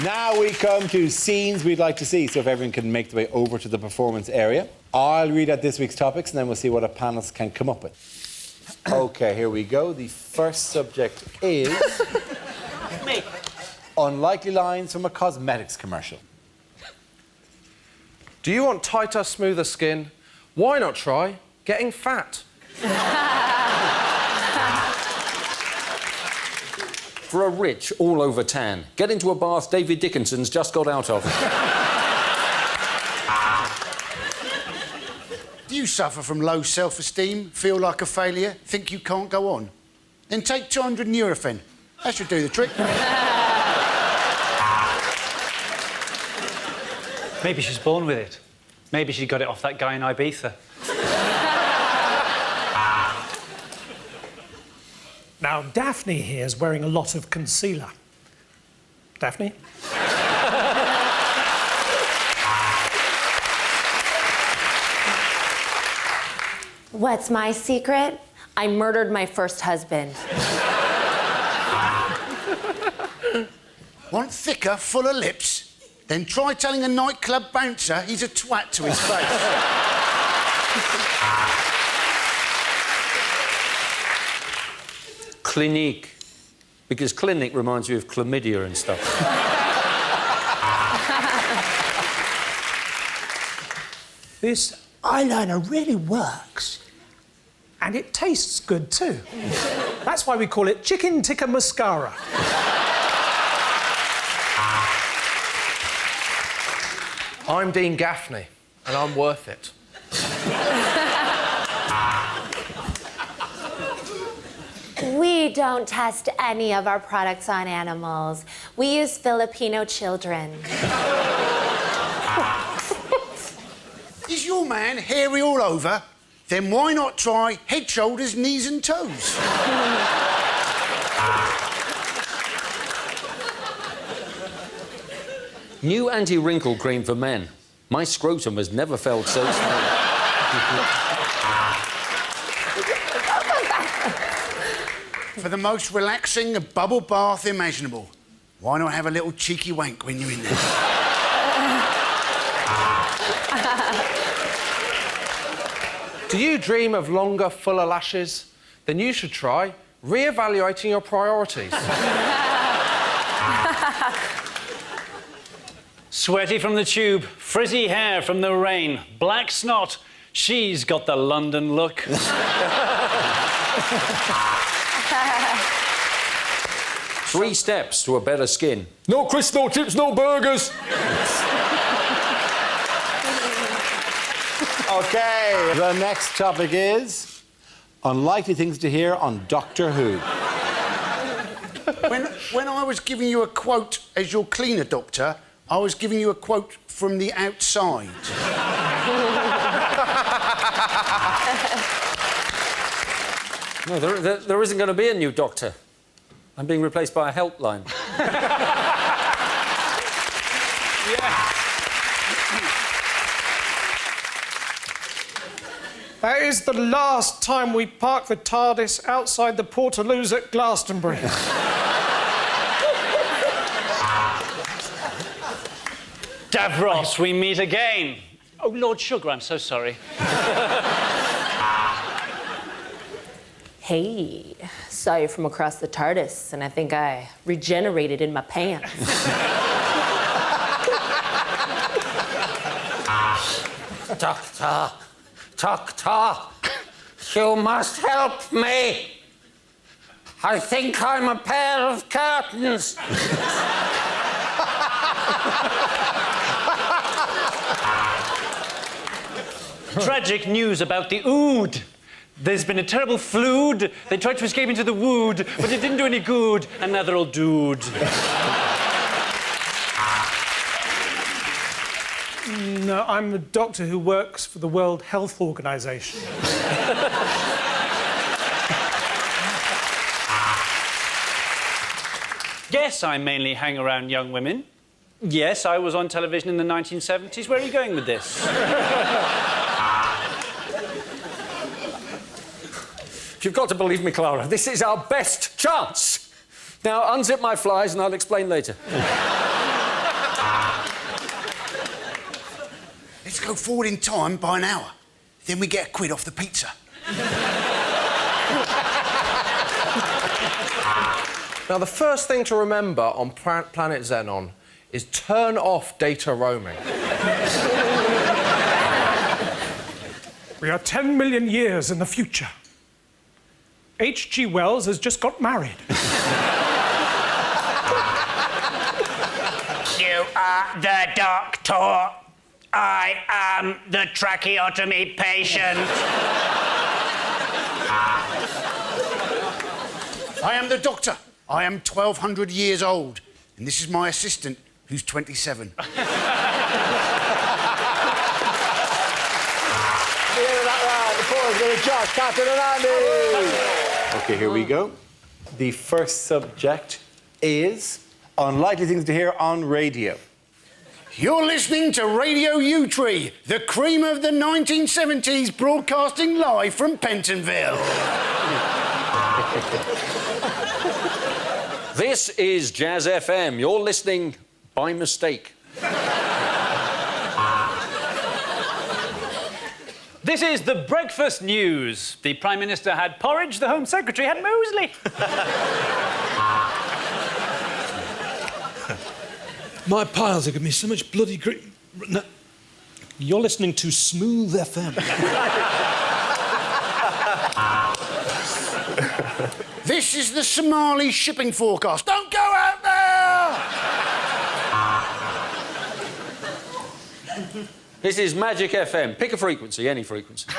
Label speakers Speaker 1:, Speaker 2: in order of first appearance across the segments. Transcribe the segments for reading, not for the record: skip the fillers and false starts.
Speaker 1: Now we come to scenes we'd like to see, so if everyone can make their way over to the performance area. I'll read out this week's topics and then we'll see what our panelists can come up with. OK, here we go. The first subject is...
Speaker 2: Me.
Speaker 1: Unlikely lines from a cosmetics commercial.
Speaker 3: Do you want tighter, smoother skin? Why not try getting fat?
Speaker 4: For a rich, all-over tan, get into a bath David Dickinson's just got out of.
Speaker 5: Do you suffer from low self-esteem, feel like a failure, think you can't go on? Then take 200 Nurofen. That should do the trick.
Speaker 2: Maybe she's born with it. Maybe she got it off that guy in Ibiza.
Speaker 6: Now, Daphne here is wearing a lot of concealer. Daphne?
Speaker 7: What's my secret? I murdered my first husband.
Speaker 5: Want thicker, fuller lips? Then try telling a nightclub bouncer he's a twat to his face.
Speaker 4: Clinique. Because clinic reminds you of chlamydia and stuff.
Speaker 6: This eyeliner really works. And it tastes good, too. That's why we call it chicken tikka mascara.
Speaker 3: I'm Dean Gaffney, and I'm worth it.
Speaker 7: We don't test any of our products on animals. We use Filipino children.
Speaker 5: Is your man hairy all over? Then why not try head, shoulders, knees and toes?
Speaker 4: New anti-wrinkle cream for men. My scrotum has never felt so small.
Speaker 5: For the most relaxing bubble bath imaginable. Why not have a little cheeky wank when you're in there?
Speaker 3: Do you dream of longer, fuller lashes? Then you should try re-evaluating your priorities.
Speaker 2: Sweaty from the tube, frizzy hair from the rain, black snot. She's got the London look.
Speaker 4: 3 steps to a better skin. No crisps, no chips, no burgers.
Speaker 1: OK, the next topic is unlikely things to hear on Doctor Who.
Speaker 5: When I was giving you a quote as your cleaner, Doctor, I was giving you a quote from the outside.
Speaker 4: No, there isn't going to be a new doctor. I'm being replaced by a helpline.
Speaker 6: That is the last time we park the TARDIS outside the Portaloos at Glastonbury.
Speaker 2: Davros, we meet again. Oh, Lord Sugar, I'm so sorry.
Speaker 7: Hey, saw you from across the TARDIS, and I think I regenerated in my pants.
Speaker 4: Doctor, doctor, you must help me. I think I'm a pair of curtains.
Speaker 2: Tragic news about the Ood. There's been a terrible flood. They tried to escape into the wood, but it didn't do any good. And now they're all dude.
Speaker 6: No, I'm a doctor who works for the World Health Organization.
Speaker 2: Yes, I mainly hang around young women. Yes, I was on television in the 1970s. Where are you going with this?
Speaker 4: You've got to believe me, Clara. This is our best chance. Now, unzip my flies and I'll explain later.
Speaker 5: Let's go forward in time by an hour. Then we get a quid off the pizza.
Speaker 3: Now, the first thing to remember on planet Xenon is turn off data roaming.
Speaker 6: We are 10 million years in the future. H.G. Wells has just got married.
Speaker 8: You are the doctor. I am the tracheotomy patient.
Speaker 5: I am the doctor. I am 1,200 years old. And this is my assistant, who's 27.
Speaker 1: Okay, here we go. The first subject is unlikely things to hear on radio.
Speaker 5: You're listening to Radio U-Tree, the cream of the 1970s, broadcasting live from Pentonville.
Speaker 4: This is Jazz FM. You're listening by mistake.
Speaker 2: This is the breakfast news. The Prime Minister had porridge, the Home Secretary had muesli.
Speaker 9: My piles are giving me so much bloody grief. No. You're listening to Smooth FM.
Speaker 5: This is the Somali shipping forecast. Don't go out there!
Speaker 4: This is Magic FM. Pick a frequency, any frequency.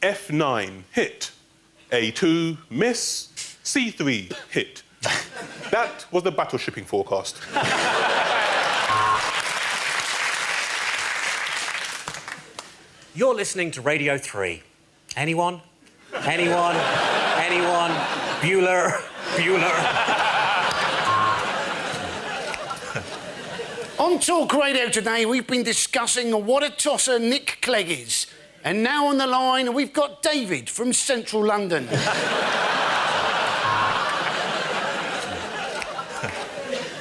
Speaker 10: F9, hit. A2, miss. C3, hit. That was the battle shipping forecast.
Speaker 8: You're listening to Radio 3. Anyone? Anyone? Anyone? Bueller? Bueller?
Speaker 5: On Talk Radio today, we've been discussing what a tosser Nick Clegg is. And now on the line, we've got David from Central London.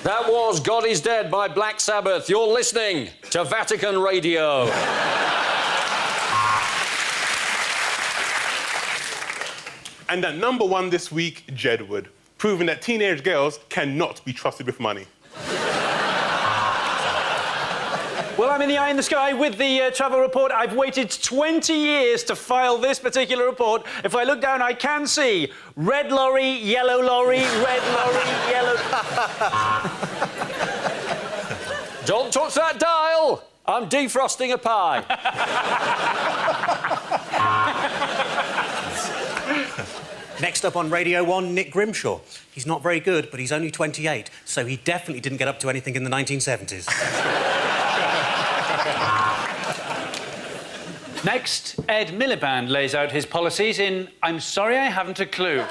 Speaker 4: That was God is Dead by Black Sabbath. You're listening to Vatican Radio.
Speaker 10: And at #1 this week, Jedward, proving that teenage girls cannot be trusted with money.
Speaker 2: Well, I'm in the eye in the sky with the travel report. I've waited 20 years to file this particular report. If I look down, I can see red lorry, yellow lorry, red lorry, yellow...
Speaker 4: Don't touch that dial. I'm defrosting a pie.
Speaker 8: Next up on Radio 1, Nick Grimshaw. He's not very good, but he's only 28, so he definitely didn't get up to anything in the 1970s.
Speaker 2: Next, Ed Miliband lays out his policies in I'm sorry I haven't a clue.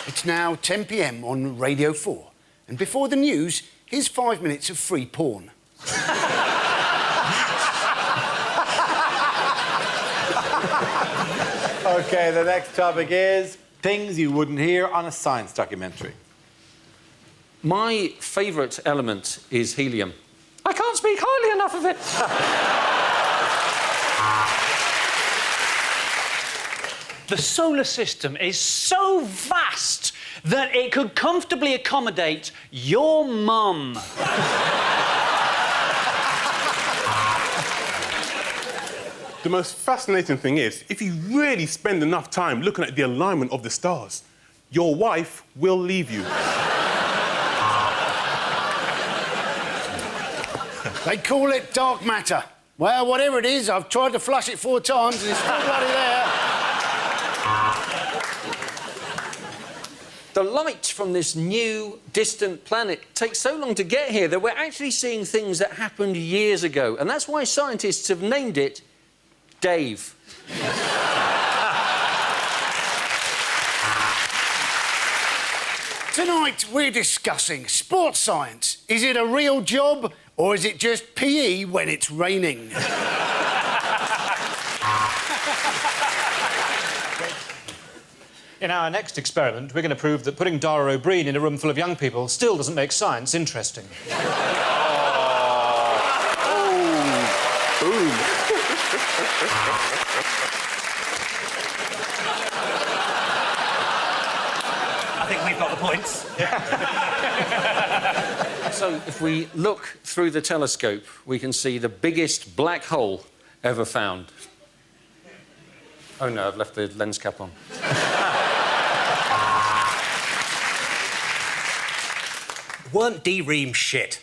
Speaker 5: It's now 10 p.m. on Radio 4. And before the news, here's 5 minutes of free porn.
Speaker 1: Okay, the next topic is things you wouldn't hear on a science documentary.
Speaker 4: My favourite element is helium. I can't speak highly enough of it.
Speaker 2: The solar system is so vast that it could comfortably accommodate your mum.
Speaker 10: The most fascinating thing is, if you really spend enough time looking at the alignment of the stars, your wife will leave you.
Speaker 5: They call it dark matter. Well, whatever it is, I've tried to flush it 4 times and it's still bloody there.
Speaker 4: The light from this new, distant planet takes so long to get here that we're actually seeing things that happened years ago. And that's why scientists have named it Dave.
Speaker 5: Tonight, we're discussing sports science. Is it a real job or is it just PE when it's raining?
Speaker 2: In our next experiment, we're going to prove that putting Dara O'Briain in a room full of young people still doesn't make science interesting.
Speaker 8: I think we've got the points.
Speaker 4: So, if we look through the telescope, we can see the biggest black hole ever found. Oh, no, I've left the lens cap on.
Speaker 8: Weren't D-Ream shit?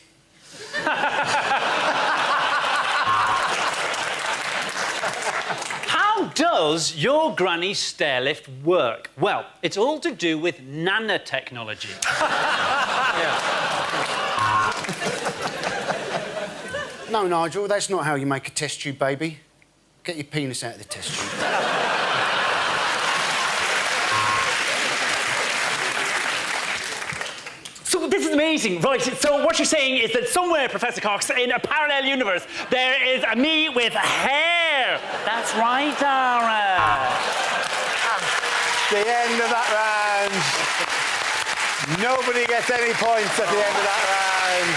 Speaker 2: How does your granny stair lift work? Well, it's all to do with nanotechnology.
Speaker 5: No, Nigel, that's not how you make a test tube baby. Get your penis out of the test tube.
Speaker 2: So this is amazing, right? So what you're saying is that somewhere, Professor Cox, in a parallel universe, there is a me with hair. That's right, Dara.
Speaker 1: The end of that round. Nobody gets any points at the end of that round.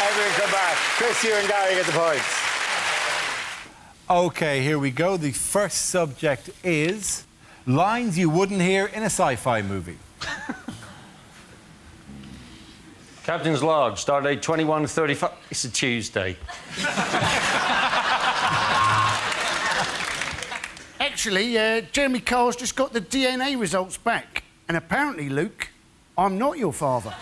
Speaker 1: Everyone come back. Chris, you and Gary get the points. OK, here we go. The first subject is lines you wouldn't hear in a sci-fi movie.
Speaker 4: Captain's log, stardate 21:35. It's a Tuesday.
Speaker 5: Actually, Jeremy Carr's just got the DNA results back. And apparently, Luke, I'm not your father.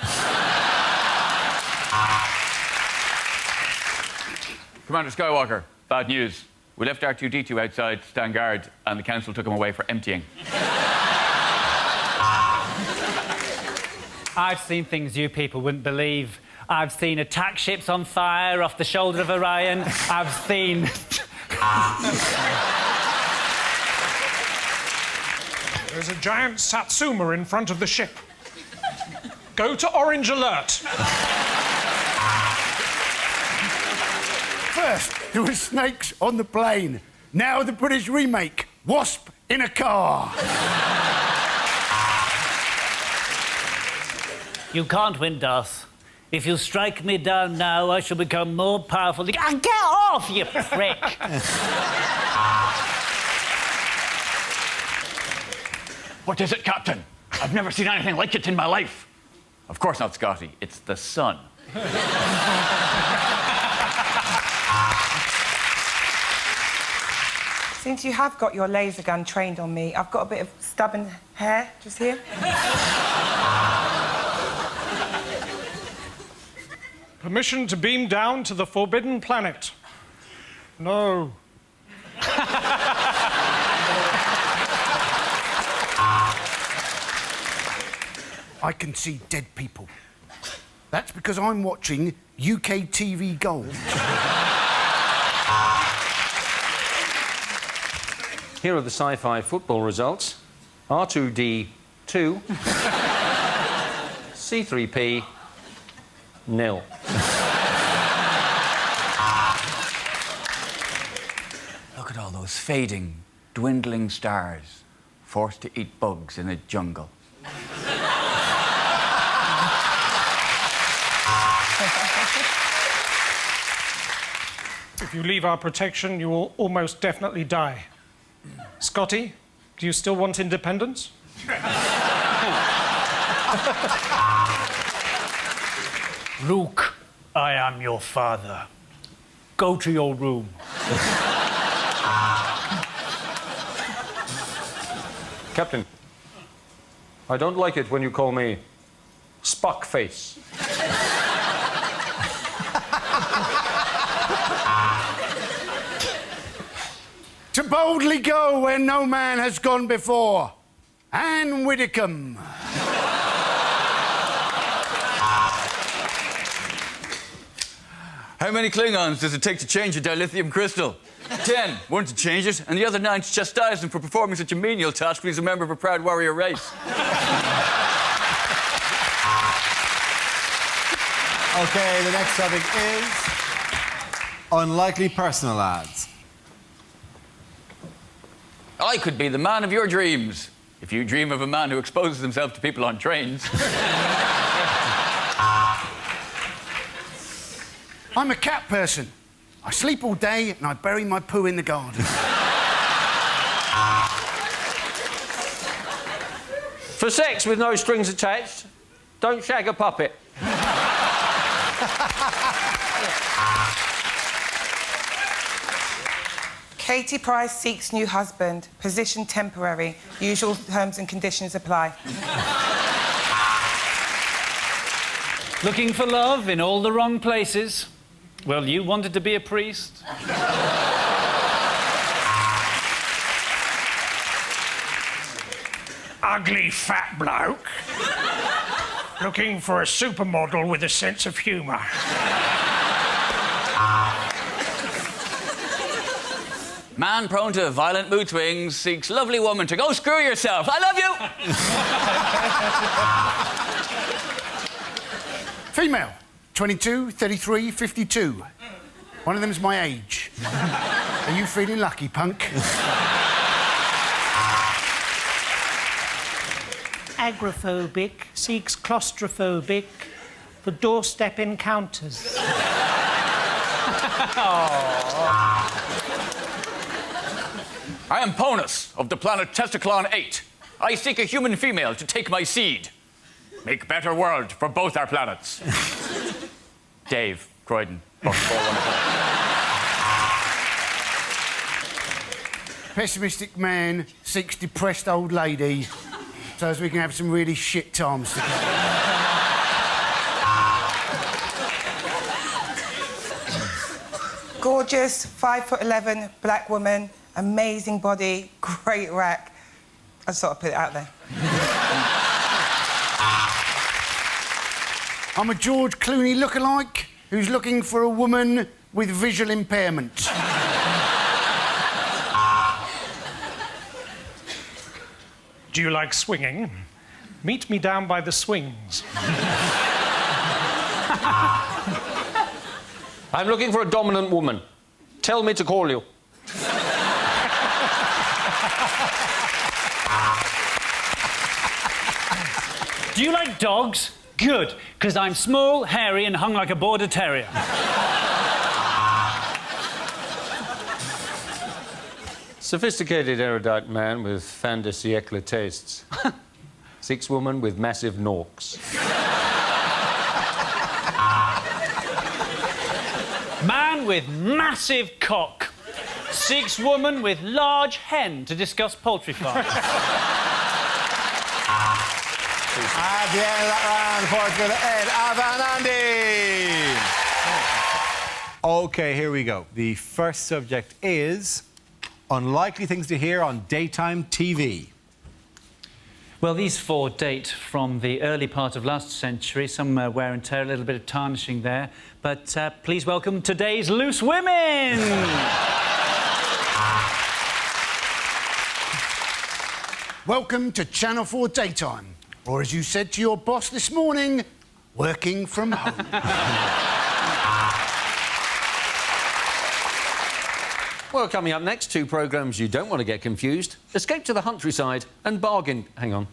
Speaker 11: Commander Skywalker, bad news. We left R2-D2 outside to stand guard, and the council took him away for emptying.
Speaker 12: I've seen things you people wouldn't believe. I've seen attack ships on fire off the shoulder of Orion. I've seen...
Speaker 6: There's a giant satsuma in front of the ship. Go to orange alert.
Speaker 5: First, there were snakes on the plane. Now the British remake, Wasp in a car.
Speaker 12: You can't win, Darth. If you strike me down now, I shall become more powerful. Ah, get off, you prick!
Speaker 11: What is it, Captain? I've never seen anything like it in my life. Of course not, Scotty. It's the sun.
Speaker 13: Since you have got your laser gun trained on me, I've got a bit of stubborn hair just here.
Speaker 6: Permission to beam down to the Forbidden Planet. No.
Speaker 5: I can see dead people. That's because I'm watching UK TV Gold.
Speaker 4: Here are the sci-fi football results. R2-D2. C3P, 0.
Speaker 11: Look at all those fading, dwindling stars, forced to eat bugs in a jungle.
Speaker 6: If you leave our protection, you will almost definitely die. Scotty, do you still want independence?
Speaker 12: Luke, I am your father. Go to your room.
Speaker 4: Captain, I don't like it when you call me Spock face.
Speaker 5: To boldly go where no man has gone before. Anne Widdecombe.
Speaker 11: How many Klingons does it take to change a dilithium crystal? 10. One to change it, and the other 9 to chastise him for performing such a menial task when he's a member of a proud warrior race.
Speaker 1: OK, the next topic is unlikely personal ads.
Speaker 11: I could be the man of your dreams. If you dream of a man who exposes himself to people on trains...
Speaker 5: I'm a cat person. I sleep all day and I bury my poo in the garden.
Speaker 4: For sex with no strings attached, don't shag a puppet.
Speaker 13: Katie Price seeks new husband. Position temporary. Usual terms and conditions apply.
Speaker 12: Looking for love in all the wrong places? Well, you wanted to be a priest.
Speaker 6: Ugly fat bloke. Looking for a supermodel with a sense of humour.
Speaker 11: Man prone to violent mood swings seeks lovely woman to go screw yourself. I love you!
Speaker 5: Female, 22, 33, 52. One of them's my age. Are you feeling lucky, punk?
Speaker 6: Agoraphobic, seeks claustrophobic for doorstep encounters.
Speaker 11: I am Ponus of the planet Testiclon 8. I seek a human female to take my seed. Make better world for both our planets. Dave, Croydon.
Speaker 5: Pessimistic man seeks depressed old lady so as we can have some really shit times together.
Speaker 13: Gorgeous, 5'11", black woman, amazing body, great rack. I just thought I'd put it out there.
Speaker 5: I'm a George Clooney lookalike who's looking for a woman with visual impairment.
Speaker 6: Do you like swinging? Meet me down by the swings.
Speaker 4: I'm looking for a dominant woman. Tell me to call you.
Speaker 12: Do you like dogs? Good, because I'm small, hairy, and hung like a border terrier.
Speaker 4: Sophisticated, erudite man with fin de siècle tastes. Seeks woman with massive norks.
Speaker 12: Man with massive cock. Seeks woman with large hen to discuss poultry farms.
Speaker 1: At the end of that round, for Ed, Avan, Andy. OK, here we go. The first subject is unlikely things to hear on daytime TV.
Speaker 12: Well, these four date from the early part of last century. Some wear and tear, a little bit of tarnishing there. But please welcome today's loose women.
Speaker 5: Welcome to Channel 4 Daytime, or as you said to your boss this morning, working from home.
Speaker 4: Well, coming up next, two programmes you don't want to get confused. Escape to the Countryside and Bargain... Hang on.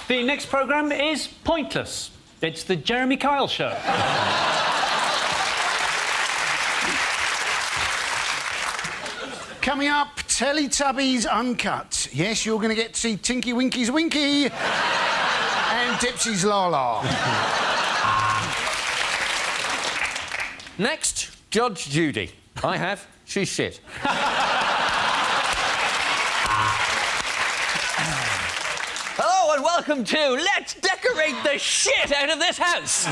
Speaker 12: The next programme is Pointless. It's the Jeremy Kyle Show.
Speaker 5: Coming up, Teletubbies Uncut. Yes, you're going to get to see Tinky Winky's Winky and Dipsy's La La.
Speaker 4: Next, Judge Judy. I have. She's shit.
Speaker 11: Hello and welcome to Let's Decorate the Shit Out of This House.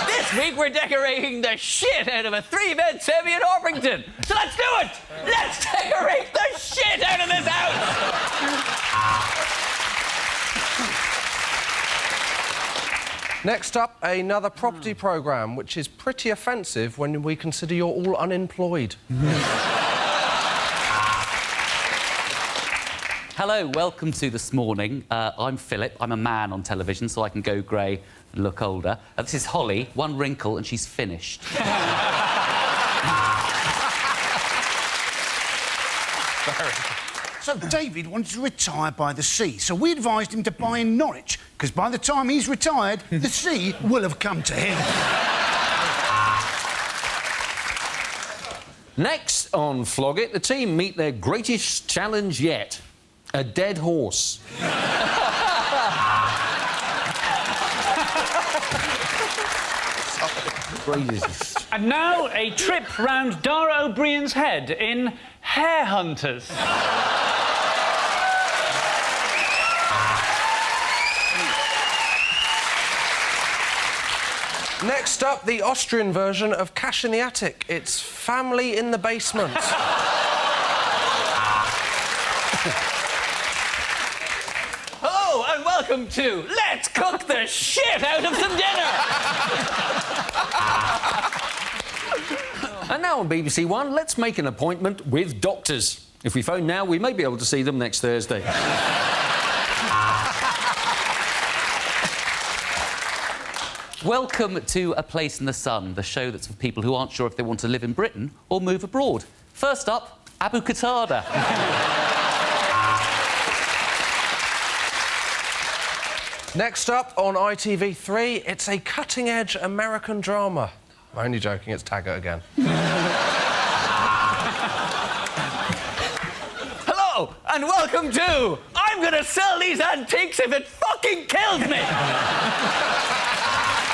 Speaker 11: This week we're decorating the shit out of a 3-bed semi in Orpington. So let's do it! Let's decorate the shit out of this house!
Speaker 3: Next up, another property programme, which is pretty offensive when we consider you're all unemployed.
Speaker 14: Hello, welcome to This Morning. I'm Philip. I'm a man on television, so I can go grey and look older. This is Holly, one wrinkle, and she's finished.
Speaker 5: So David wanted to retire by the sea, so we advised him to buy in Norwich, because by the time he's retired, the sea will have come to him.
Speaker 4: Next on Flog It, the team meet their greatest challenge yet. A dead horse. Greatest.
Speaker 12: And now a trip round Dara O'Briain's head in Hair Hunters.
Speaker 3: Next up, the Austrian version of Cash in the Attic. It's Family in the Basement.
Speaker 11: Hello and welcome to Let's Cook the Shit Out of Some Dinner!
Speaker 4: And now on BBC One, let's make an appointment with doctors. If we phone now, we may be able to see them next Thursday.
Speaker 14: Welcome to A Place in the Sun, the show that's for people who aren't sure if they want to live in Britain or move abroad. First up, Abu Qatada.
Speaker 3: Next up on ITV3, it's a cutting-edge American drama. I'm only joking, it's Taggart again.
Speaker 11: Hello and welcome to I'm gonna sell these antiques if it fucking kills me!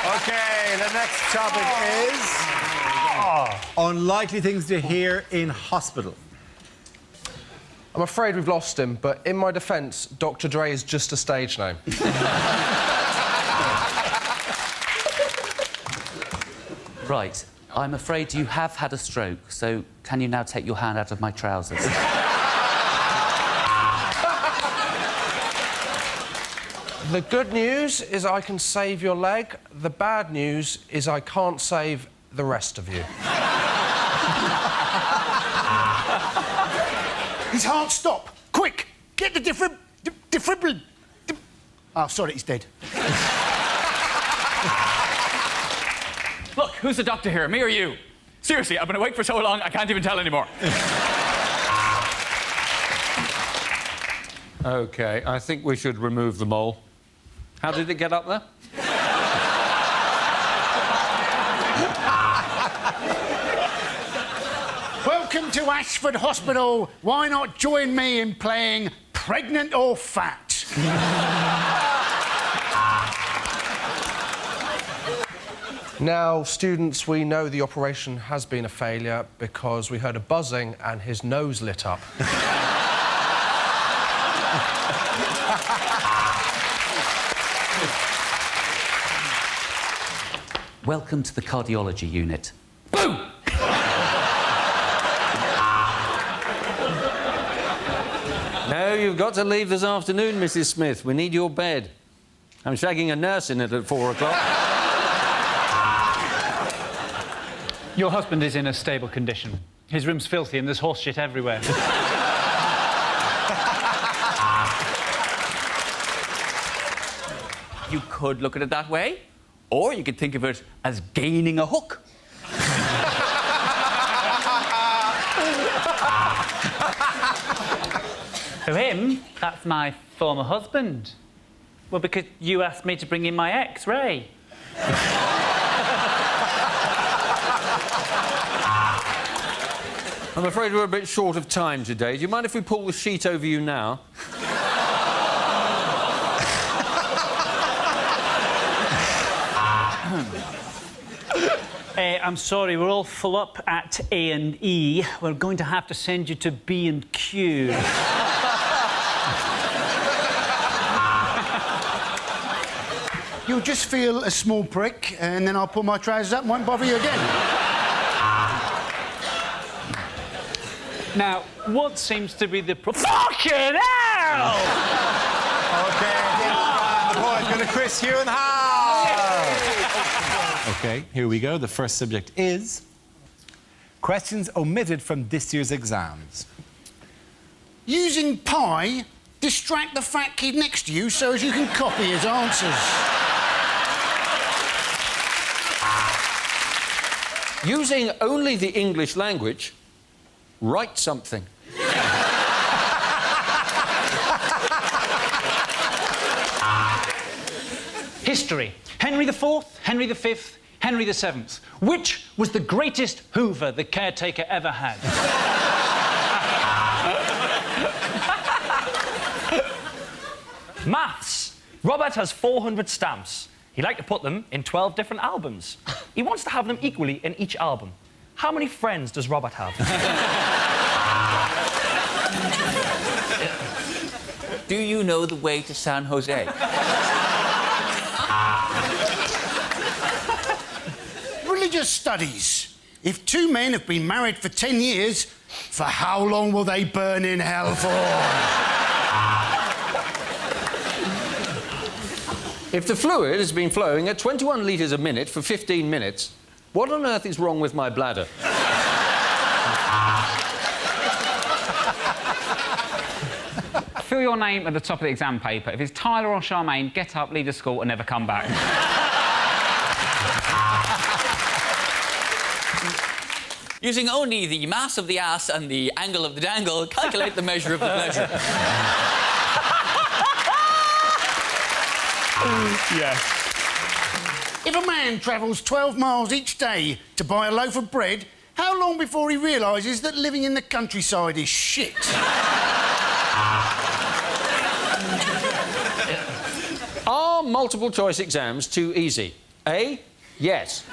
Speaker 1: OK, the next topic is... unlikely things to hear in hospital.
Speaker 3: I'm afraid we've lost him, but in my defence, Dr. Dre is just a stage name.
Speaker 14: Right, I'm afraid you have had a stroke, so can you now take your hand out of my trousers?
Speaker 3: The good news is I can save your leg. The bad news is I can't save the rest of you.
Speaker 5: His heart stop! Quick! Get the defibrillator. Oh, sorry, he's dead.
Speaker 11: Look, who's the doctor here, me or you? Seriously, I've been awake for so long, I can't even tell anymore.
Speaker 4: OK, I think we should remove the mole. How did it get up there?
Speaker 5: Welcome to Ashford Hospital. Why not join me in playing Pregnant or Fat?
Speaker 3: Now, students, we know the operation has been a failure because we heard a buzzing and his nose lit up.
Speaker 14: Welcome to the cardiology unit.
Speaker 11: Boom!
Speaker 4: No, you've got to leave this afternoon, Mrs. Smith. We need your bed. I'm shagging a nurse in it at 4 o'clock.
Speaker 12: Your husband is in a stable condition. His room's filthy and there's horse shit everywhere.
Speaker 11: You could look at it that way, or you could think of it as gaining a hook.
Speaker 12: For him, that's my former husband. Well, because you asked me to bring in my ex, Ray.
Speaker 4: I'm afraid we're a bit short of time today. Do you mind if we pull the sheet over you now?
Speaker 12: I'm sorry, we're all full up at A&E. We're going to have to send you to B&Q.
Speaker 5: You'll just feel a small prick, and then I'll pull my trousers up and won't bother you again.
Speaker 12: Now, what seems to be the fucking hell!
Speaker 1: OK, the boys going to Chris, Hugh and Hal! OK, here we go. The first subject is... questions omitted from this year's exams.
Speaker 5: Using pie, distract the fat kid next to you so as you can copy his answers.
Speaker 4: Using only the English language, write something.
Speaker 12: History. Henry IV, Henry V, Henry VII. Which was the greatest Hoover the caretaker ever had?
Speaker 15: Maths. Robert has 400 stamps. He'd like to put them in 12 different albums. He wants to have them equally in each album. How many friends does Robert have?
Speaker 11: Do you know the way to San Jose?
Speaker 5: Religious studies. If two men have been married for 10 years, for how long will they burn in hell for?
Speaker 4: If the fluid has been flowing at 21 litres a minute for 15 minutes, what on earth is wrong with my bladder?
Speaker 16: Fill your name at the top of the exam paper. If it's Tyler or Charmaine, get up, leave the school and never come back.
Speaker 11: Using only the mass of the ass and the angle of the dangle, calculate the measure of the pleasure.
Speaker 5: Yes. If a man travels 12 miles each day to buy a loaf of bread, how long before he realises that living in the countryside is shit?
Speaker 4: Are multiple choice exams too easy? A, yes.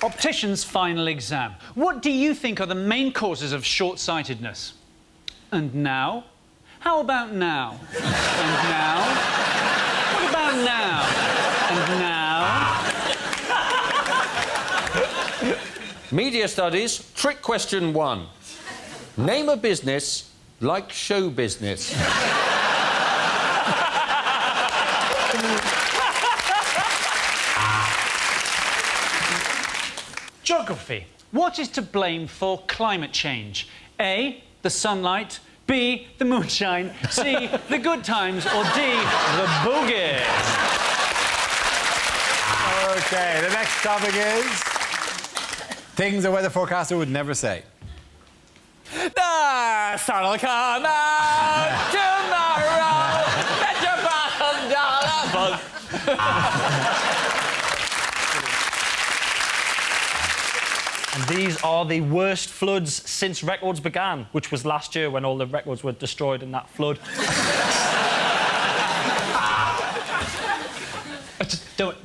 Speaker 12: Optician's final exam. What do you think are the main causes of short-sightedness? And now? How about now? And now? What about now? And now?
Speaker 4: Media studies, trick question 1. Name a business like show business.
Speaker 12: Geography. What is to blame for climate change? A, the sunlight, B, the moonshine, C, the good times, or D, the boogie?
Speaker 1: OK, the next topic is things a weather forecaster would never say.
Speaker 11: The sun will come out tomorrow. Bet your bottom dollar.
Speaker 15: And these are the worst floods since records began, which was last year when all the records were destroyed in that flood.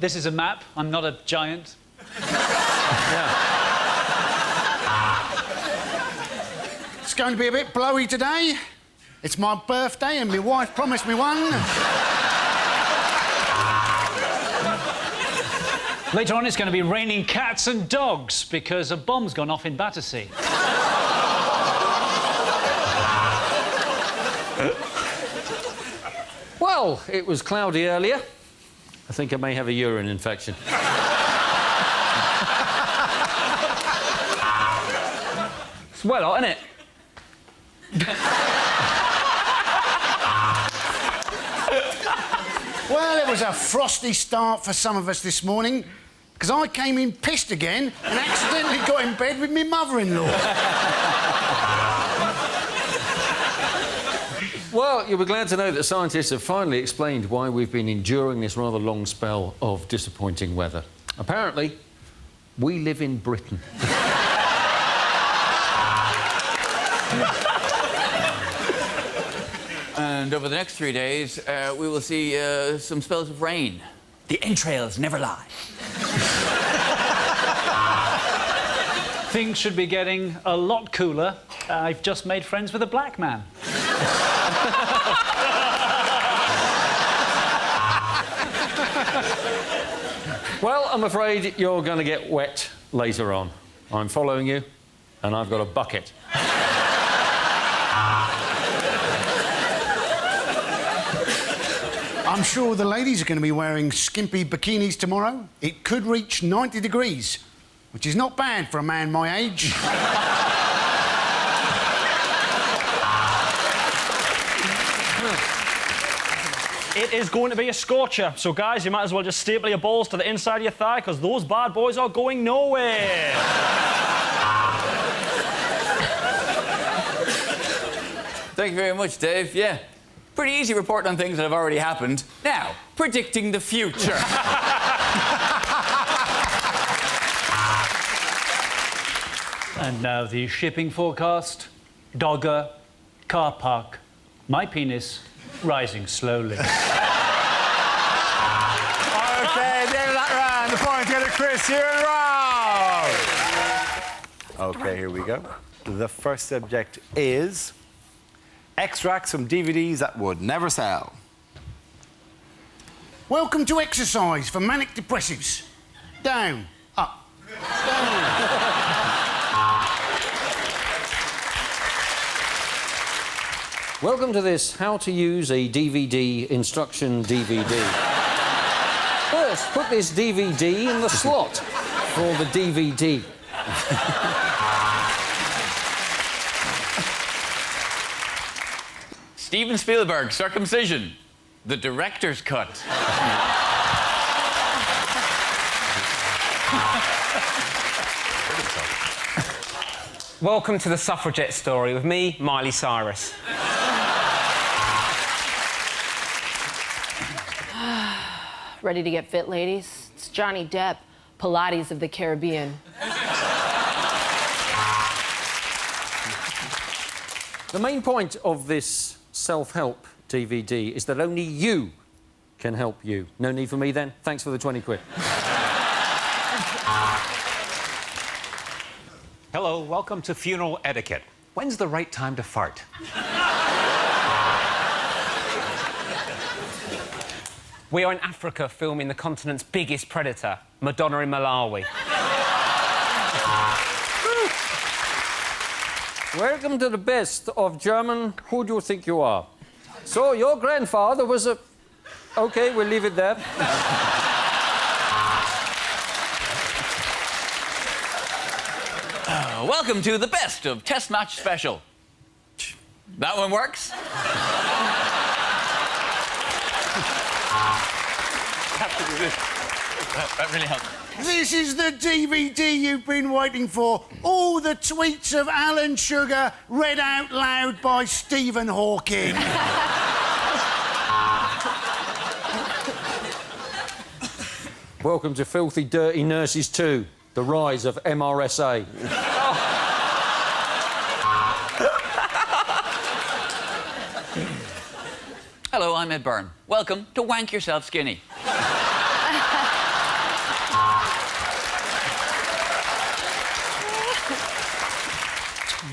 Speaker 12: This is a map. I'm not a giant.
Speaker 5: It's going to be a bit blowy today. It's my birthday and my wife promised me one.
Speaker 12: Later on, it's going to be raining cats and dogs because a bomb's gone off in Battersea.
Speaker 4: Well, it was cloudy earlier. I think I may have a urine infection.
Speaker 15: It's well hot, isn't it?
Speaker 5: Well, it was a frosty start for some of us this morning because I came in pissed again and accidentally got in bed with my mother-in-law.
Speaker 4: Well, you'll be glad to know that scientists have finally explained why we've been enduring this rather long spell of disappointing weather. Apparently, we live in Britain.
Speaker 11: And over the next 3 days, we will see some spells of rain. The entrails never lie.
Speaker 12: Things should be getting a lot cooler. I've just made friends with a black man.
Speaker 4: Well, I'm afraid you're going to get wet later on. I'm following you, and I've got a bucket.
Speaker 5: I'm sure the ladies are going to be wearing skimpy bikinis tomorrow. It could reach 90 degrees, which is not bad for a man my age.
Speaker 15: It is going to be a scorcher. So, guys, you might as well just staple your balls to the inside of your thigh because those bad boys are going nowhere.
Speaker 11: Thank you very much, Dave. Yeah. Pretty easy reporting on things that have already happened. Now, predicting the future.
Speaker 12: And now the shipping forecast. Dogger, car park, my penis rising slowly.
Speaker 1: Okay, the end of that round. The points go to Chris here and Rob. Okay, here we go. The first subject is extracts from DVDs that would never sell.
Speaker 5: Welcome to exercise for manic depressives. Down, up, down.
Speaker 4: Welcome to this how to use a DVD instruction DVD. First, put this DVD in the slot for the DVD.
Speaker 11: Steven Spielberg, circumcision. The director's cut.
Speaker 17: Welcome to the suffragette story with me, Miley Cyrus.
Speaker 18: Ready to get fit, ladies? It's Johnny Depp, Pilates of the Caribbean.
Speaker 4: The main point of this self-help DVD is that only you can help you. No need for me, then? Thanks for the 20 quid.
Speaker 19: Hello, welcome to funeral etiquette. When's the right time to fart?
Speaker 17: We are in Africa filming the continent's biggest predator, Madonna in Malawi.
Speaker 4: Welcome to the best of German. Who do you think you are? So, your grandfather was a... OK, we'll leave it there.
Speaker 11: Welcome to the best of Test Match Special. That one works. Have to do this. That really helps.
Speaker 5: This is the DVD you've been waiting for. All the tweets of Alan Sugar read out loud by Stephen Hawking.
Speaker 4: Welcome to Filthy Dirty Nurses 2, the rise of MRSA.
Speaker 11: Hello, I'm Ed Byrne. Welcome to Wank Yourself Skinny.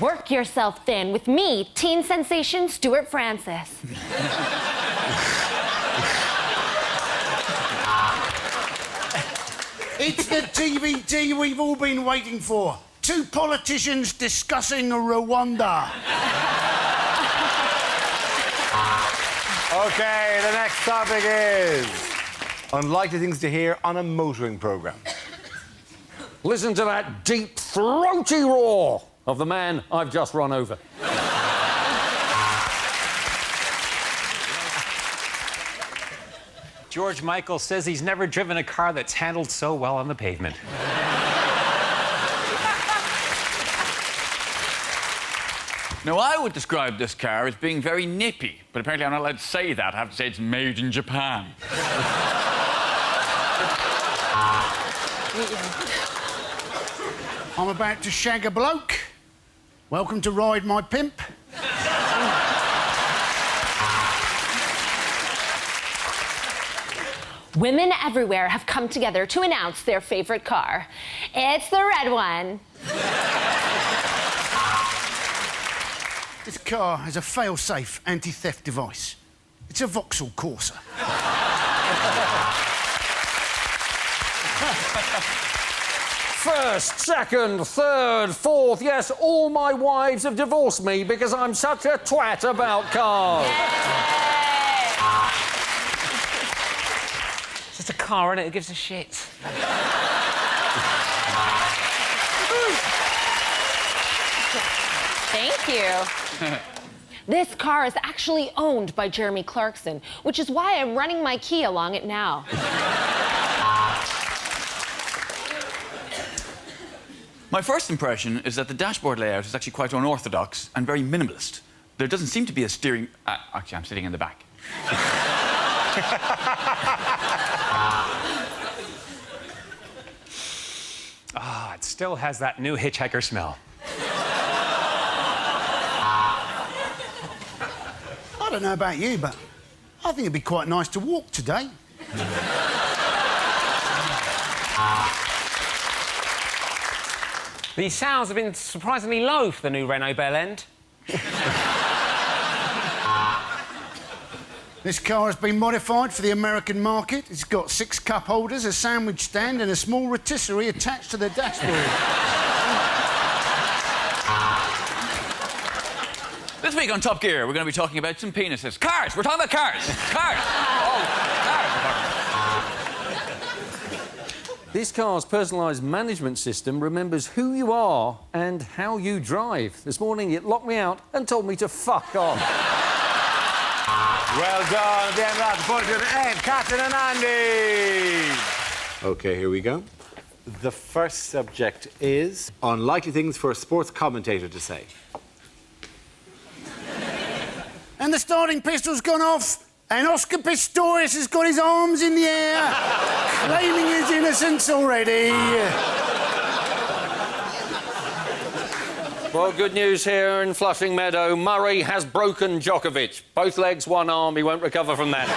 Speaker 7: Work yourself thin with me, teen sensation Stewart Francis.
Speaker 5: It's the DVD we've all been waiting for. Two politicians discussing Rwanda.
Speaker 1: Okay, the next topic is unlikely things to hear on a motoring programme.
Speaker 4: Listen to that deep, throaty roar of the man I've just run over.
Speaker 19: George Michael says he's never driven a car that's handled so well on the pavement.
Speaker 11: Now, I would describe this car as being very nippy, but apparently I'm not allowed to say that. I have to say it's made in Japan.
Speaker 5: I'm about to shag a bloke. Welcome to Ride My Pimp.
Speaker 7: Women everywhere have come together to announce their favorite car. It's the red one.
Speaker 5: This car has a fail-safe anti-theft device. It's a Vauxhall Corsa.
Speaker 4: First, second, third, fourth, yes, all my wives have divorced me because I'm such a twat about cars.
Speaker 17: It's just a car, innit? It gives a shit.
Speaker 7: Thank you. This car is actually owned by Jeremy Clarkson, which is why I'm running my key along it now.
Speaker 11: My first impression is that the dashboard layout is actually quite unorthodox and very minimalist.
Speaker 20: there doesn't seem to be a steering... actually, I'm sitting in the back.
Speaker 19: Ah, it still has that new hitchhiker smell.
Speaker 5: I don't know about you, but I think it'd be quite nice to walk today.
Speaker 17: The sales have been surprisingly low for the new Renault Bel End.
Speaker 5: This car has been modified for the American market. It's got 6 cup holders, a sandwich stand and a small rotisserie attached to the dashboard.
Speaker 20: This week on Top Gear, we're going to be talking about some penises. Cars! We're talking about cars! Cars!
Speaker 4: This car's personalised management system remembers who you are and how you drive. This morning, it locked me out and told me to fuck off.
Speaker 1: Well done. At the end of that, the point to the end. Catherine and Andy. OK, here we go. The first subject is unlikely things for a sports commentator to say.
Speaker 5: And the starting pistol's gone off, and Oscar Pistorius has got his arms in the air, claiming his innocence already.
Speaker 4: Well, good news here in Flushing Meadow. Murray has broken Djokovic. Both legs, one arm. He won't recover from that.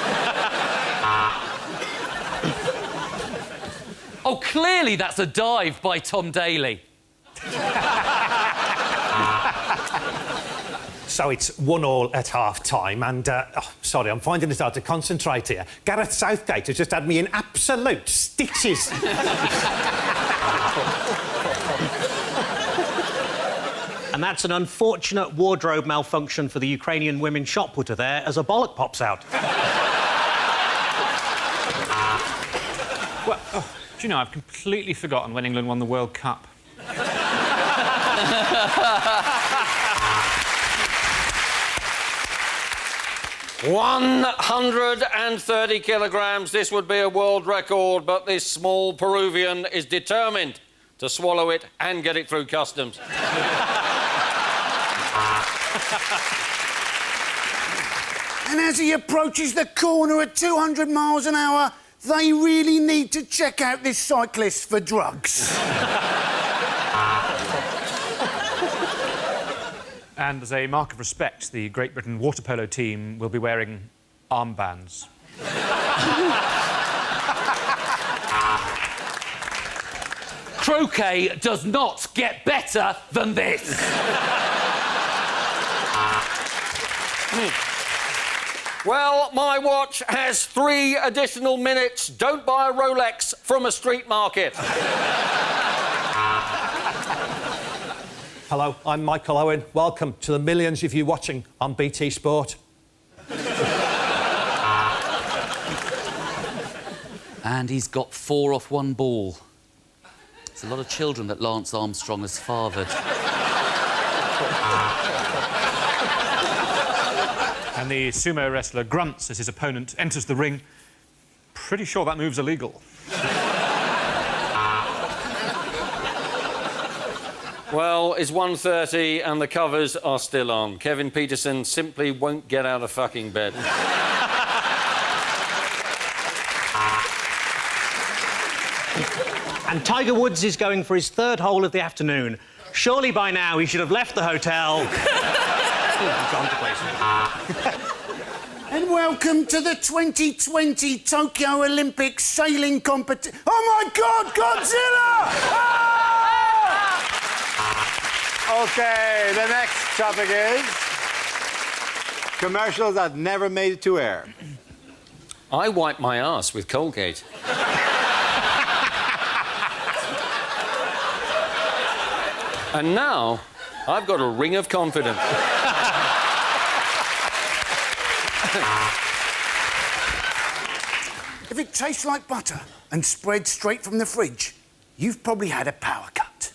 Speaker 14: Oh, clearly that's a dive by Tom Daley.
Speaker 9: So it's 1-1 at half-time, and, sorry, I'm finding it hard to concentrate here. Gareth Southgate has just had me in absolute stitches.
Speaker 8: And that's an unfortunate wardrobe malfunction for the Ukrainian women shot putter there as a bollock pops out.
Speaker 19: Well, do you know, I've completely forgotten when England won the World Cup.
Speaker 4: 130 kilograms. This would be a world record, but this small Peruvian is determined to swallow it and get it through customs.
Speaker 5: And as he approaches the corner at 200 miles an hour, they really need to check out this cyclist for drugs.
Speaker 19: And as a mark of respect, the Great Britain water polo team will be wearing armbands.
Speaker 14: Croquet does not get better than this.
Speaker 4: Well, my watch has 3 additional minutes. Don't buy a Rolex from a street market.
Speaker 9: Hello, I'm Michael Owen. Welcome to the millions of you watching on BT Sport.
Speaker 14: And he's got 4 off 1 ball. There's a lot of children that Lance Armstrong has fathered.
Speaker 19: And the sumo wrestler grunts as his opponent enters the ring. Pretty sure that move's illegal.
Speaker 4: Well, it's 1:30 and the covers are still on. Kevin Peterson simply won't get out of fucking bed.
Speaker 8: And Tiger Woods is going for his 3rd hole of the afternoon. Surely by now he should have left the hotel. Gone to places.
Speaker 5: And welcome to the 2020 Tokyo Olympic sailing competition. Oh my God, Godzilla!
Speaker 1: OK, the next topic is commercials that never made it to air.
Speaker 4: I wipe my ass with Colgate. And now, I've got a ring of confidence.
Speaker 5: If it tastes like butter and spreads straight from the fridge, you've probably had a power cut.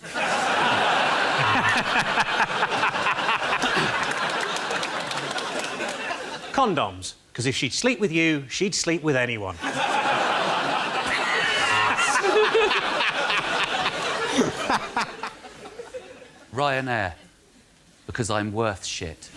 Speaker 8: Condoms, because if she'd sleep with you, she'd sleep with anyone.
Speaker 14: Ryanair, because I'm worth shit.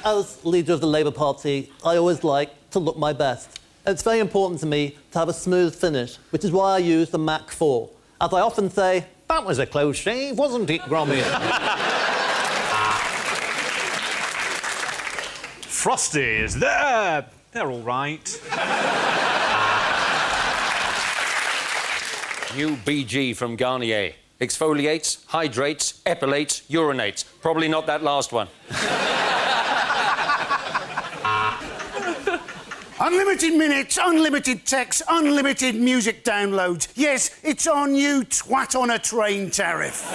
Speaker 21: As leader of the Labour Party, I always like to look my best. And it's very important to me to have a smooth finish, which is why I use the Mach 4. As I often say, that was a close shave, wasn't it, Gromit?
Speaker 19: Frosties, they're all right.
Speaker 22: New BG from Garnier. Exfoliates, hydrates, epilates, urinates. Probably not that last one.
Speaker 5: Unlimited minutes, unlimited text, unlimited music downloads. Yes, it's our new twat on a train tariff.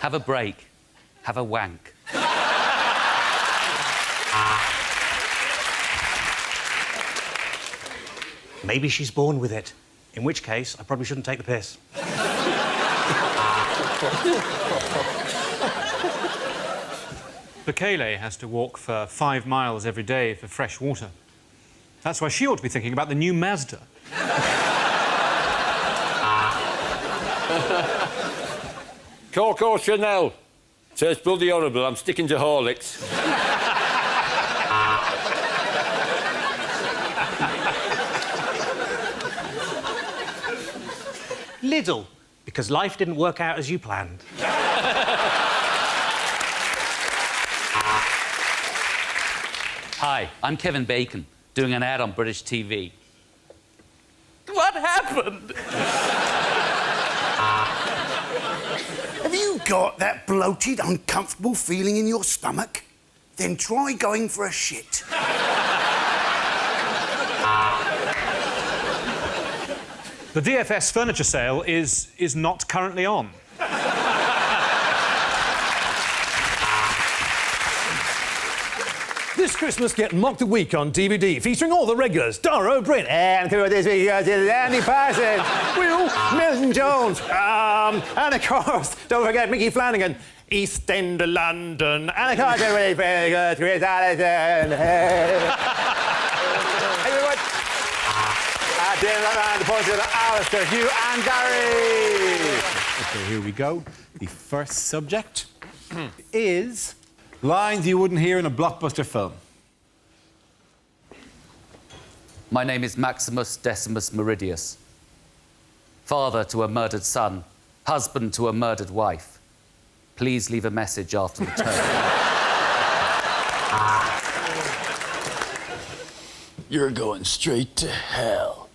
Speaker 14: Have a break. Have a wank.
Speaker 8: Maybe she's born with it. In which case, I probably shouldn't take the piss.
Speaker 19: Bekele has to walk for 5 miles every day for fresh water. That's why she ought to be thinking about the new Mazda.
Speaker 22: Coco Chanel. Says bloody horrible, I'm sticking to Horlicks.
Speaker 8: Lidl, because life didn't work out as you planned.
Speaker 14: Hi, I'm Kevin Bacon, doing an ad on British TV.
Speaker 11: What happened?
Speaker 5: Have you got that bloated, uncomfortable feeling in your stomach? Then try going for a shit.
Speaker 19: The DFS furniture sale is not currently on.
Speaker 23: This Christmas, get Mocked a Week on DVD, featuring all the regulars. Dara O'Briain, and through this week, Andy Patterson, Milton Jones, and of course, don't forget Mickey Flanagan, East End of London, and of course, everybody, very good, Chris Allison. Everyone, at the end of the round, the points to Alistair, Hugh and Gary.
Speaker 1: Okay, here we go. The first subject is lines you wouldn't hear in a blockbuster film.
Speaker 14: My name is Maximus Decimus Meridius. Father to a murdered son, husband to a murdered wife. Please leave a message after the tone.
Speaker 24: You're going straight to hell.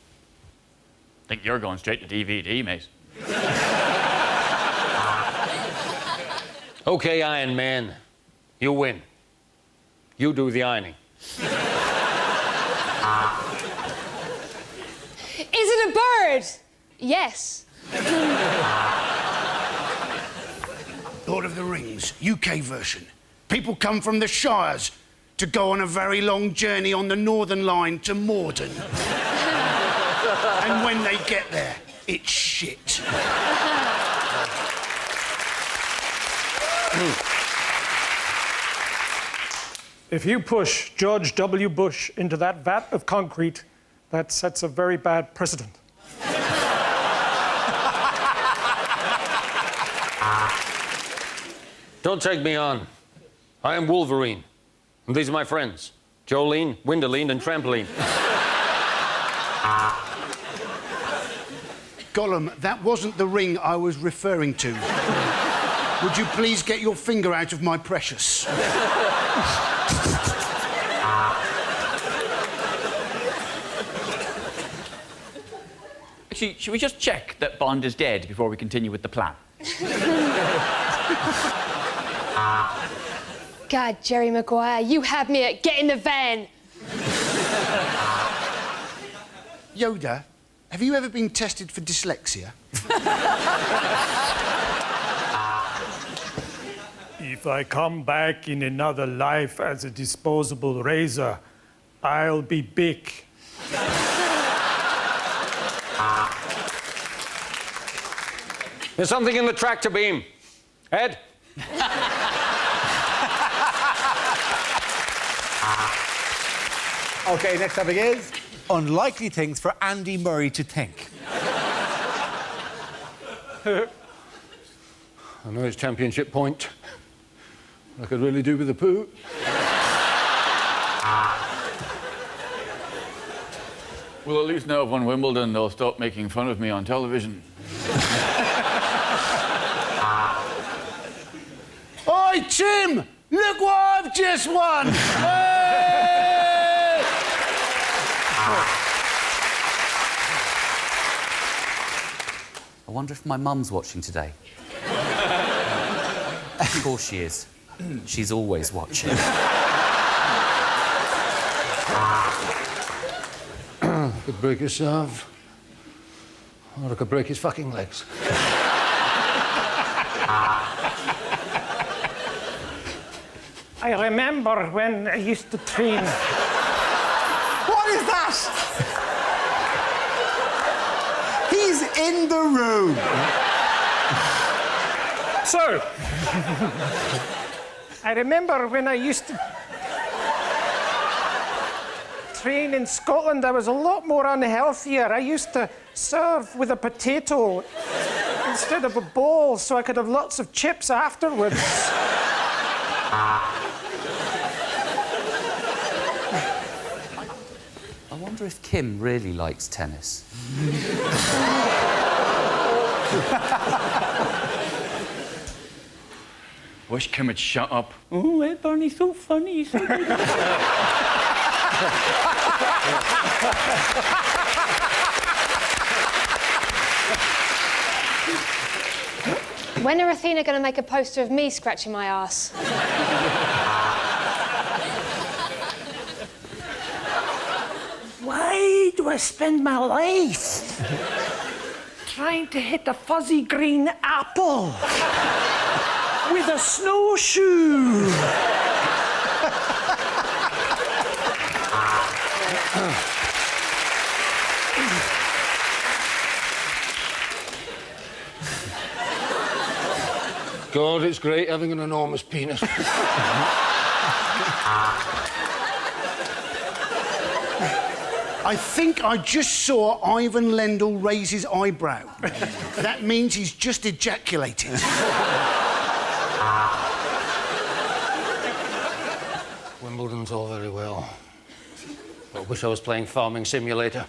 Speaker 20: Think you're going straight to DVD, mate.
Speaker 22: OK, Iron Man. You win. You do the ironing.
Speaker 25: Is it a bird? Yes.
Speaker 5: Lord of the Rings, UK version. People come from the Shires to go on a very long journey on the Northern Line to Morden. And when they get there, it's shit.
Speaker 6: If you push George W. Bush into that vat of concrete, that sets a very bad precedent.
Speaker 22: Don't take me on. I am Wolverine. And these are my friends. Jolene, Windoline, and Trampoline.
Speaker 5: Gollum, that wasn't the ring I was referring to. Would you please get your finger out of my precious?
Speaker 20: Actually, should we just check that Bond is dead before we continue with the plan?
Speaker 25: God, Jerry Maguire, you had me at get in the van.
Speaker 5: Yoda, have you ever been tested for dyslexia?
Speaker 6: If I come back in another life as a disposable razor, I'll be big.
Speaker 22: There's something in the tractor beam. Ed?
Speaker 1: OK, next topic is unlikely things for Andy Murray to think.
Speaker 22: I know it's championship point. I could really do with the poo.
Speaker 24: Well, at least now I've won Wimbledon, they'll stop making fun of me on television.
Speaker 5: Oi, Tim! Look what I've just won! Hey!
Speaker 14: I wonder if my mum's watching today. Of course she is. She's always watching.
Speaker 22: Could break his serve. Or I could break his fucking legs.
Speaker 6: I remember when I used to train.
Speaker 1: What is that? He's in the room.
Speaker 6: So, I remember when I used to train in Scotland, I was a lot more unhealthier. I used to serve with a potato instead of a bowl so I could have lots of chips afterwards.
Speaker 14: I wonder if Kim really likes tennis.
Speaker 24: Wish Kim would shut up.
Speaker 11: Oh, hey, Barney's so funny. He's so good.
Speaker 25: When are Athena going to make a poster of me scratching my ass?
Speaker 6: Why do I spend my life trying to hit a fuzzy green apple with a snowshoe?
Speaker 22: God, it's great having an enormous penis.
Speaker 5: I think I just saw Ivan Lendl raise his eyebrow. That means he's just ejaculated.
Speaker 22: Wimbledon's all very well. I wish I was playing Farming Simulator.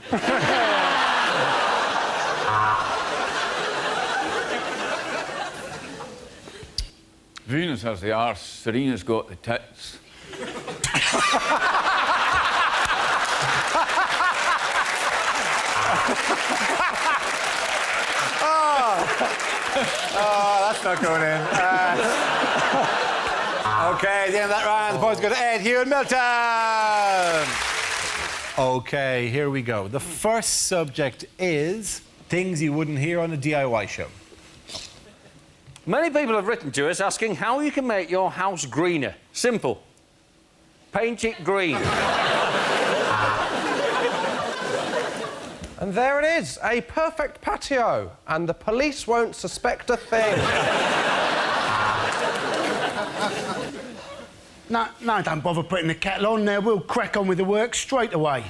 Speaker 24: Venus has the arse, Serena's got the tits.
Speaker 1: Oh, that's not going in. OK, at the end of that round, the points go to Ed, Hugh and Milton. OK, here we go. The first subject is things you wouldn't hear on a DIY show.
Speaker 4: Many people have written to us asking how you can make your house greener. Simple. Paint it green.
Speaker 2: And there it is, a perfect patio, and the police won't suspect a thing.
Speaker 5: No, don't bother putting the kettle on there. We'll crack on with the work straight away.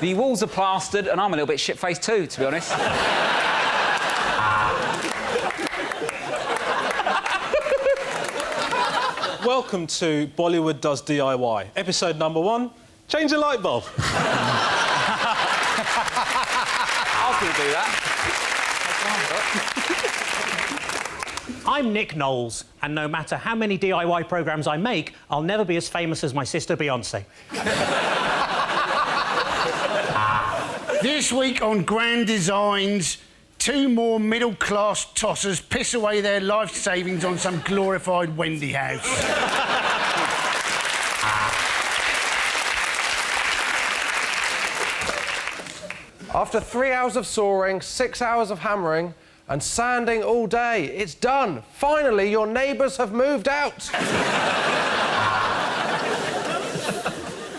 Speaker 17: The walls are plastered, and I'm a little bit shit-faced too, to be honest.
Speaker 3: Welcome to Bollywood Does DIY, episode number 1. Change a light bulb.
Speaker 17: I was going to do that.
Speaker 9: I'm Nick Knowles, and no matter how many DIY programmes I make, I'll never be as famous as my sister Beyoncé.
Speaker 5: This week on Grand Designs, 2 more middle-class tossers piss away their life savings on some glorified Wendy house.
Speaker 2: After 3 hours of sawing, 6 hours of hammering, and sanding all day, it's done. Finally, your neighbours have moved out.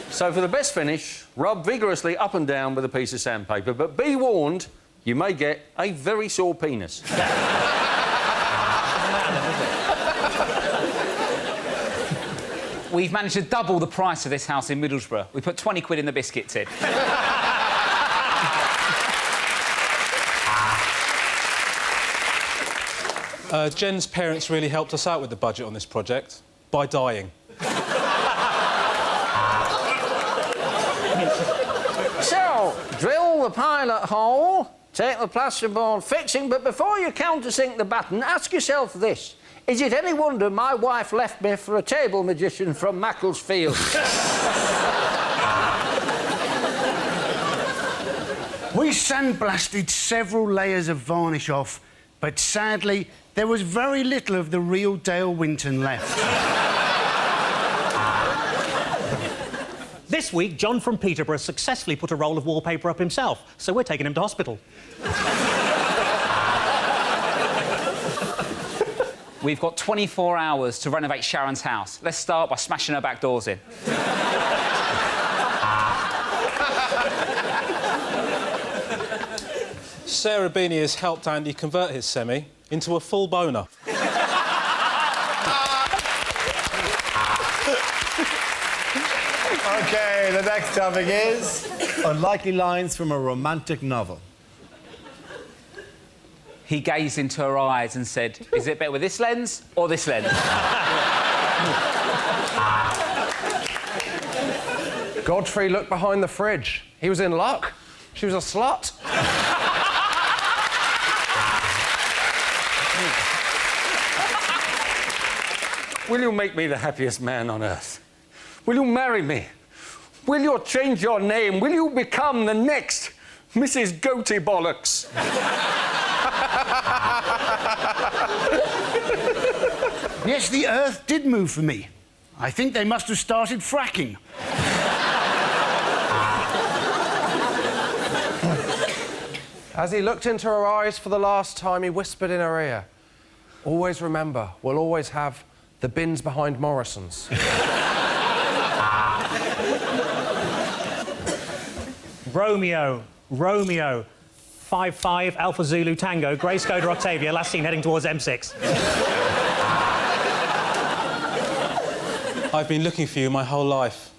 Speaker 4: So for the best finish, rub vigorously up and down with a piece of sandpaper, but be warned, you may get a very sore penis.
Speaker 17: We've managed to double the price of this house in Middlesbrough. We put 20 quid in the biscuit tin.
Speaker 3: Jen's parents really helped us out with the budget on this project by dying.
Speaker 4: So, drill the pilot hole, take the plasterboard fixing, but before you countersink the batten, ask yourself this. Is it any wonder my wife left me for a table magician from Macclesfield?
Speaker 5: We sandblasted several layers of varnish off, but sadly, there was very little of the real Dale Winton left.
Speaker 10: This week, John from Peterborough successfully put a roll of wallpaper up himself, so we're taking him to hospital.
Speaker 17: We've got 24 hours to renovate Sharon's house. Let's start by smashing her back doors in.
Speaker 3: Sarah Beanie has helped Andy convert his semi into a full boner.
Speaker 1: OK, the next topic is unlikely lines from a romantic novel.
Speaker 17: He gazed into her eyes and said, "Is it better with this lens or this lens?"
Speaker 2: Godfrey looked behind the fridge. He was in luck. She was a slut.
Speaker 4: Will you make me the happiest man on earth? Will you marry me? Will you change your name? Will you become the next Mrs. Goatee Bollocks?
Speaker 5: Yes, the Earth did move for me. I think they must have started fracking.
Speaker 2: As he looked into her eyes for the last time, he whispered in her ear, "Always remember, we'll always have the bins behind Morrison's."
Speaker 10: Romeo, 5-5, Alpha Zulu Tango, Grey Skoda Octavia, last seen heading towards M6.
Speaker 3: I've been looking for you my whole life.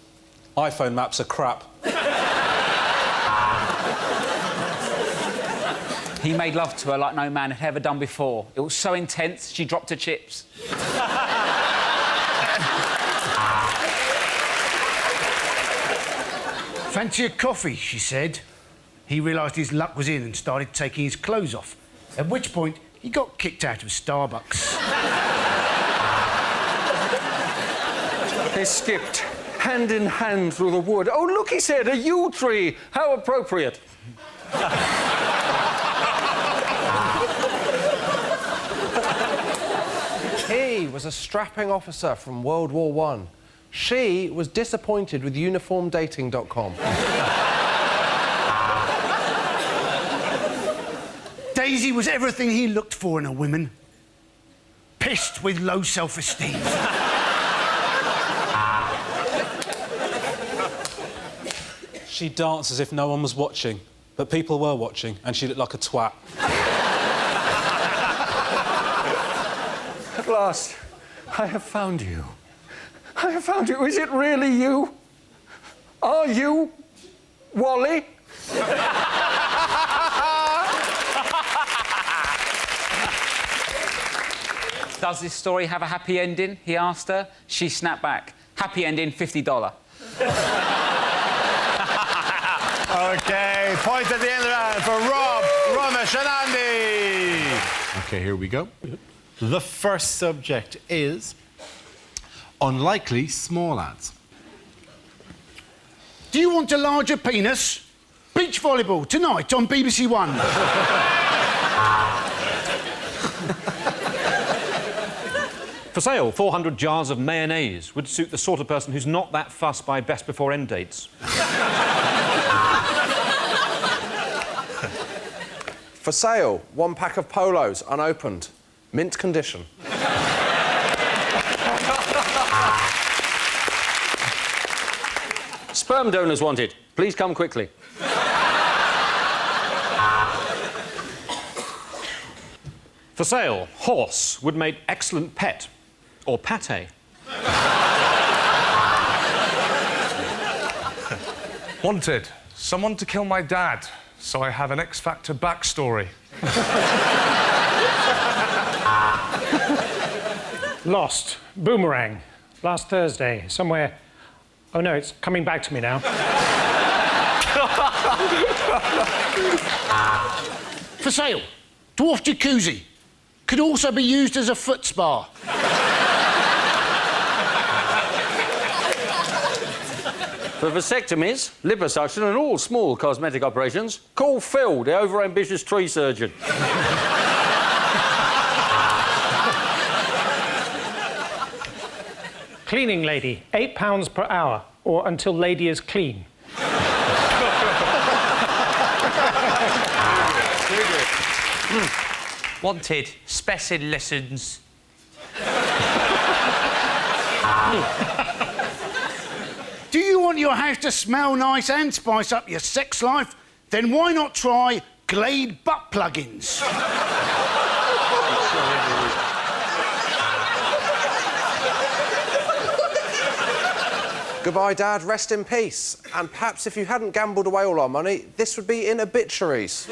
Speaker 3: iPhone maps are crap.
Speaker 17: He made love to her like no man had ever done before. It was so intense, she dropped her chips.
Speaker 5: Fancy a coffee, she said. He realised his luck was in and started taking his clothes off, at which point he got kicked out of Starbucks.
Speaker 4: They skipped hand in hand through the wood. "Oh, look," he said, "a yew tree. How appropriate."
Speaker 2: He was a strapping officer from World War I. She was disappointed with uniformdating.com.
Speaker 5: Daisy was everything he looked for in a woman. Pissed with low self-esteem.
Speaker 3: She danced as if no one was watching, but people were watching, and she looked like a twat.
Speaker 4: At last, I have found you. I have found you. Is it really you? Are you Wally?
Speaker 17: Does this story have a happy ending? He asked her. She snapped back. Happy ending, $50.
Speaker 1: OK, points at the end of the round for Rob, Romesh and Andy. OK, here we go. The first subject is unlikely small ads.
Speaker 5: Do you want a larger penis? Beach volleyball tonight on BBC One.
Speaker 19: For sale, 400 jars of mayonnaise would suit the sort of person who's not that fussed by best before end dates.
Speaker 2: For sale, 1 pack of polos, unopened, mint condition.
Speaker 4: Sperm donors wanted. Please come quickly.
Speaker 19: For sale, horse would make excellent pet. Or pate.
Speaker 12: Wanted. Someone to kill my dad, so I have an X Factor backstory.
Speaker 6: Lost. Boomerang. Last Thursday. Somewhere... Oh, no, it's coming back to me now.
Speaker 5: For sale. Dwarf jacuzzi. Could also be used as a foot spa.
Speaker 22: For vasectomies, liposuction and all small cosmetic operations, call Phil, the overambitious tree surgeon.
Speaker 6: Cleaning lady. £8 per hour. Or until lady is clean.
Speaker 17: Wanted. Spessing lessons.
Speaker 5: Do you want your house to smell nice and spice up your sex life? Then why not try Glade butt plugins?
Speaker 2: Goodbye, Dad. Rest in peace. And perhaps if you hadn't gambled away all our money, this would be in obituaries.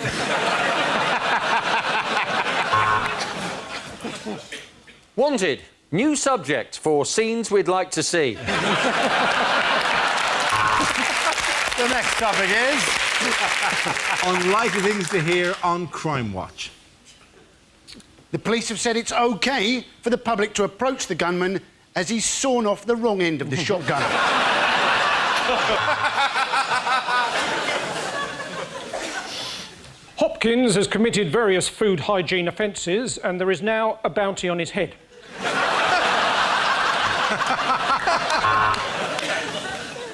Speaker 22: Wanted. New subject for scenes we'd like to see.
Speaker 1: The next topic is unlikely things to hear on Crime Watch.
Speaker 5: The police have said it's OK for the public to approach the gunman as he's sawn off the wrong end of the shotgun.
Speaker 6: Hopkins has committed various food hygiene offences and there is now a bounty on his head.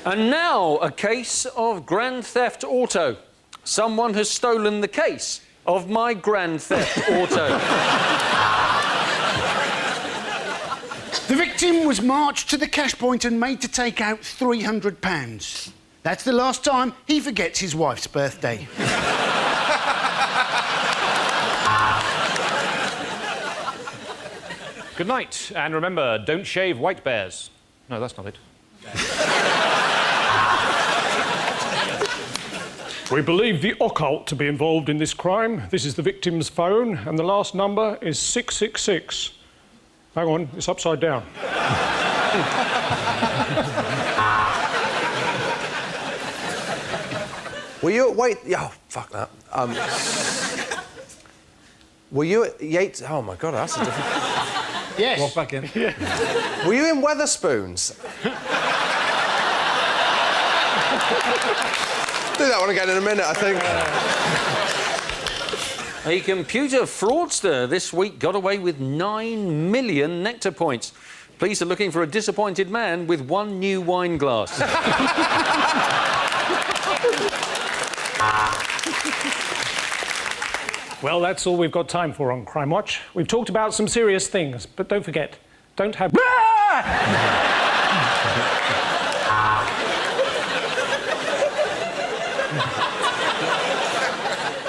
Speaker 22: And now, a case of Grand Theft Auto. Someone has stolen the case of my Grand Theft Auto.
Speaker 5: The victim was marched to the cash point and made to take out £300. That's the last time he forgets his wife's birthday.
Speaker 19: Good night, and remember, don't shave white bears. No, that's not it.
Speaker 6: We believe the occult to be involved in this crime. This is the victim's phone, and the last number is 666. Hang on, it's upside down.
Speaker 2: Were you at... Wait... Oh, fuck that. Were you at Yates... Oh, my God, that's a different...
Speaker 5: Yes.
Speaker 1: Walk back in.
Speaker 2: Were you in Wetherspoons? Do that one again in a minute, I think.
Speaker 22: A computer fraudster this week got away with 9 million nectar points. Police are looking for a disappointed man with one new wine glass.
Speaker 6: Well, that's all we've got time for on Crime Watch. We've talked about some serious things, but don't forget, don't have...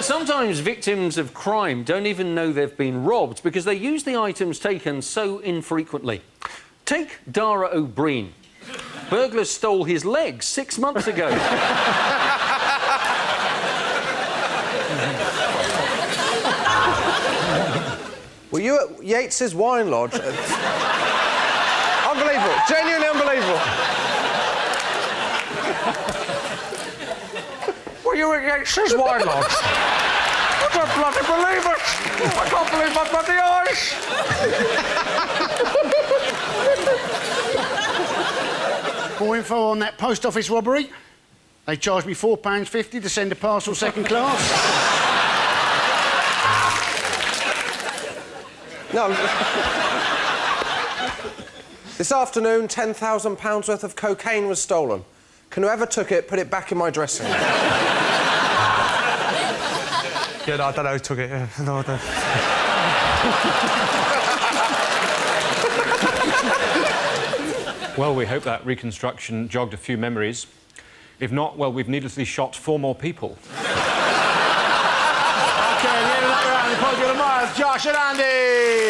Speaker 22: Sometimes victims of crime don't even know they've been robbed because they use the items taken so infrequently. Take Dara O'Briain. Burglars stole his legs 6 months ago.
Speaker 2: Were you at Yates's Wine Lodge? Unbelievable. Genuinely unbelievable. Were you at Yates's Wine Lodge? I don't bloody believe it. I can't believe my bloody eyes.
Speaker 5: More info on that post office robbery. They charged me £4.50 to send a parcel second class.
Speaker 2: No. This afternoon, £10,000 worth of cocaine was stolen. Can whoever took it put it back in my dressing room?
Speaker 12: Yeah, no, I don't know who took it. Yeah. No, I don't.
Speaker 19: Well, we hope that reconstruction jogged a few memories. If not, well, we've needlessly shot 4 more people.
Speaker 1: OK, the end of that round, the Popular Miles, Josh and Andy.